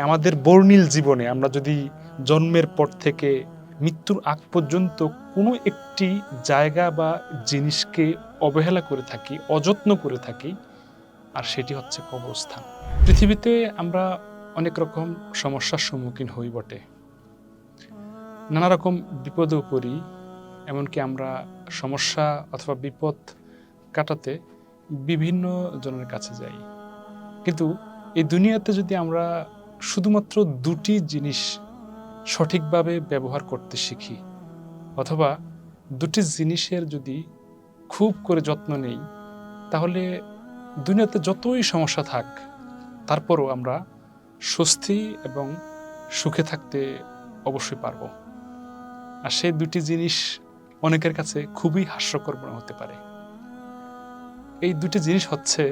আমাদের বর্ণিল জীবনে আমরা যদি জন্মের পর থেকে মৃত্যুর আগ পর্যন্ত কোনো একটি জায়গা বা জিনিসকে অবহেলা করে থাকি, অযত্ন করে থাকি, আর সেটি হচ্ছে কবরস্থান। পৃথিবীতে আমরা অনেক রকম সমস্যার সম্মুখীন হই বটে, নানা রকম বিপদেও পড়ি, এমনকি আমরা সমস্যা অথবা বিপদ কাটাতে বিভিন্ন জনের কাছে যাই। কিন্তু এই দুনিয়াতে যদি আমরা শুধুমাত্র দুটি জিনিস সঠিকভাবে ব্যবহার করতে শিখি, অথবা দুটি জিনিসের যদি খুব করে যত্ন নেই, তাহলে দুনিয়াতে যতই সমস্যা থাক তারপরও আমরা স্বস্তি এবং সুখে থাকতে অবশ্যই পারবো। আর সেই দুটি জিনিস অনেকের কাছে খুবই হাস্যকর মনে হতে পারে। এই দুটি জিনিস হচ্ছে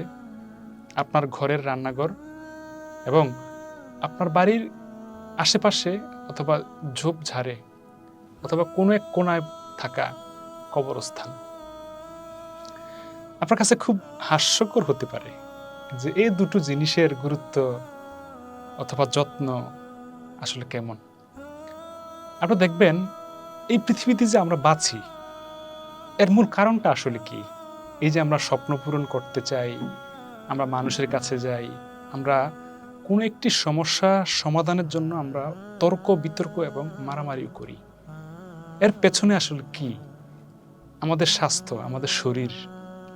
আপনার ঘরের রান্নাঘর এবং আপনার বাড়ির আশেপাশে অথবা ঝোপঝাড়ে অথবা কোনো এক কোণায় থাকা কবরস্থান। আপনার কাছে খুব হাস্যকর হতে পারে যে এই দুটো জিনিসের গুরুত্ব অথবা যত্ন আসলে কেমন। আপনারা দেখবেন এই পৃথিবীতে যে আমরা বাঁচি এর মূল কারণটা আসলে কি? এই যে আমরা স্বপ্ন পূরণ করতে চাই, আমরা মানুষের কাছে যাই, আমরা কোনো একটি সমস্যা সমাধানের জন্য আমরা তর্ক বিতর্ক এবং মারামারিও করি, এর পেছনে আসলে কি? আমাদের স্বাস্থ্য, আমাদের শরীর,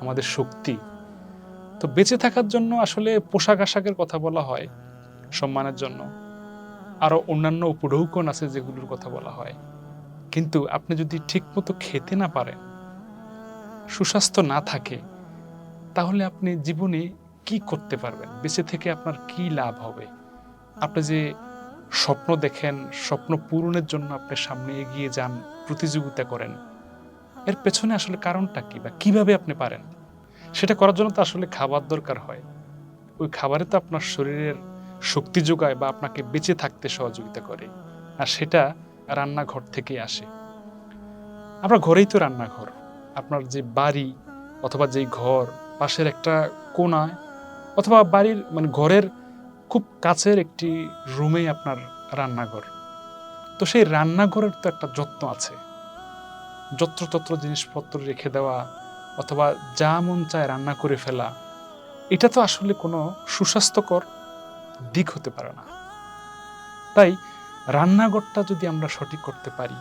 আমাদের শক্তি। তো বেঁচে থাকার জন্য আসলে পোশাক আশাকের কথা বলা হয়, সম্মানের জন্য আরো অন্যান্য উপঢৌকন আছে যেগুলোর কথা বলা হয়। কিন্তু আপনি যদি ঠিকমতো খেতে না পারেন, সুস্বাস্থ্য না থাকে, তাহলে আপনি জীবনে কি করতে পারবেন? বেঁচে থেকে আপনার কি লাভ হবে? আপনি যে স্বপ্ন দেখেন, স্বপ্ন পূরণের জন্য আপনি সামনে এগিয়ে যান, প্রতিযোগিতা করেন, এর পেছনে আসলে কারণটা কি বা কিভাবে আপনি পারেন? সেটা করার জন্য তো আসলে খাবার দরকার হয়। ওই খাবারে তো আপনার শরীরের শক্তি যোগায় বা আপনাকে বেঁচে থাকতে সহযোগিতা করে, আর সেটা রান্নাঘর থেকেই আসে। আপনার ঘরেই তো রান্নাঘর, আপনার যে বাড়ি অথবা যেই ঘর, পাশের একটা কোণায় অথবা বাড়ির ঘরের খুব কাছের একটি রুমেই আপনার রান্নাঘর। তো সেই রান্নাঘরের তো একটা যত্ন আছে। যত্রতত্র জিনিসপত্র রেখে দেওয়া অথবা যা মন চায় রান্না করে ফেলা, এটা তো আসলে কোনো সুস্বাস্থ্যকর দিক হতে পারে না। তাই রান্নাঘরটা যদি আমরা সঠিক করতে পারি,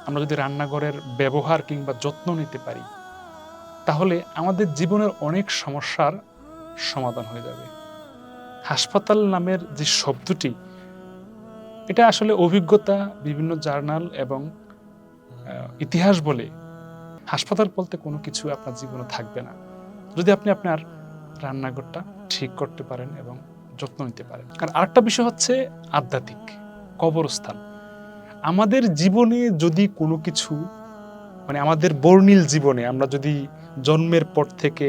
আমরা যদি রান্নাঘরের ব্যবহার কিংবা যত্ন নিতে পারি, তাহলে আমাদের জীবনের অনেক সমস্যার সমাধান হয়ে যাবে। হাসপাতাল নামের যে শব্দটি, এটা আসলে অভিজ্ঞতা, বিভিন্ন জার্নাল এবং ইতিহাস বলে হাসপাতাল বলতে কোনো কিছু আপনার জীবনে থাকবে না যদি আপনি আপনার রান্নাঘরটা ঠিক করতে পারেন এবং যত্ন নিতে পারেন। আর আরেকটা বিষয় হচ্ছে আধ্যাত্মিক কবরস্থান। আমাদের জীবনে যদি কোনো কিছু আমাদের বর্ণিল জীবনে আমরা যদি জন্মের পর থেকে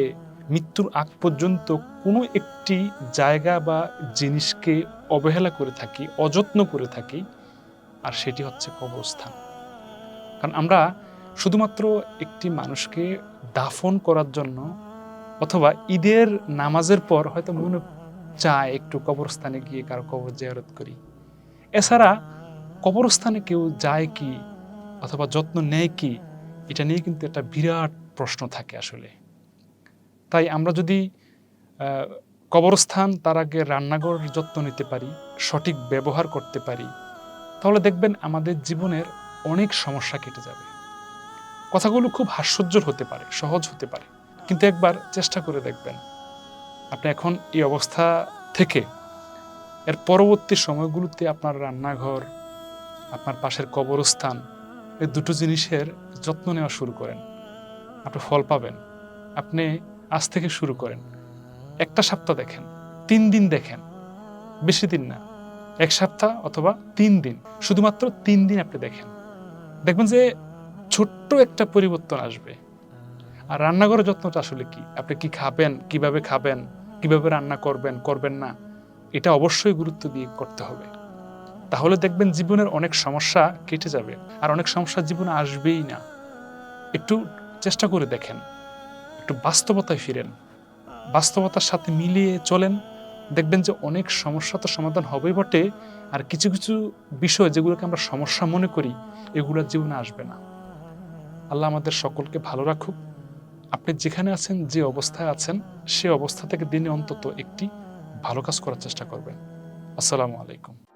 মৃত্যুর আগ পর্যন্ত কোনো একটি জায়গা বা জিনিসকে অবহেলা করে থাকি, অযত্ন করে থাকি, আর সেটি হচ্ছে কবরস্থান। কারণ আমরা শুধুমাত্র একটি মানুষকে দাফন করার জন্য অথবা ঈদের নামাজের পর হয়তো মনে চায় একটু কবরস্থানে গিয়ে কারো কবর জিয়ারত করি, এছাড়া কবরস্থানে কেউ যায় কি অথবা যত্ন নেয় কি, এটা নিয়ে কিন্তু একটা বিরাট প্রশ্ন থাকে আসলে। তাই আমরা যদি কবরস্থান তার আগে রান্নাঘর যত্ন নিতে পারি, সঠিক ব্যবহার করতে পারি, তাহলে দেখবেন আমাদের জীবনের অনেক সমস্যা কেটে যাবে। কথাগুলো খুব হাস্যোজ্জ্বল হতে পারে, সহজ হতে পারে, কিন্তু একবার চেষ্টা করে দেখবেন। আপনি এখন এই অবস্থা থেকে এর পরবর্তী সময়গুলোতে আপনার রান্নাঘর, আপনার পাশের কবরস্থান, এই দুটো জিনিসের যত্ন নেওয়া শুরু করেন, আপনি ফল পাবেন। আপনি আজ থেকে শুরু করেন, একটা সপ্তাহ দেখেন, 3 দিন দেখেন, বেশি দিন না, 1 সপ্তাহ অথবা 3 দিন, শুধুমাত্র 3 দিন আপনি দেখেন, দেখবেন যে ছোট্ট একটা পরিবর্তন আসবে। আর রান্নাঘরের যত্নটা আসলে কি? আপনি কি খাবেন, কিভাবে খাবেন, কিভাবে রান্না করবেন, করবেন না, এটা অবশ্যই গুরুত্ব দিয়ে করতে হবে। তাহলে দেখবেন জীবনের অনেক সমস্যা কেটে যাবে, আর অনেক সমস্যা জীবনে আসবেই না। একটু চেষ্টা করে দেখেন, একটু বাস্তবতায় ফিরেন, বাস্তবতার সাথে মিলিয়ে চলেন, দেখবেন যে অনেক সমস্যা তো সমাধান হবেই বটে, আর কিছু কিছু বিষয় যেগুলোকে আমরা সমস্যা মনে করি এগুলো জীবনে আসবে না। আল্লাহ আমাদের সকলকে ভালো রাখুক। আপনি যেখানে আছেন, যে অবস্থায় আছেন, সে অবস্থা থেকে দিনে অন্তত একটি ভালো কাজ করার চেষ্টা করবেন। আসসালামু আলাইকুম।